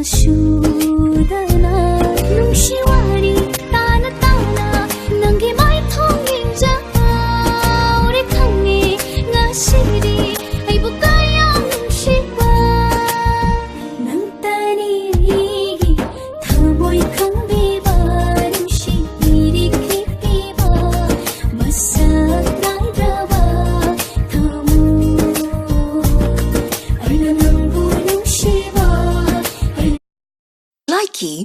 sudana nungsiwari tana tana nanggi mai thonging ja uri khangi ngasiri aibu kayang nungsiba nang tani rigi thamoi khangbiba nungsibiri khipiba masak nairaba thamu aina nangbu nungsiba Likey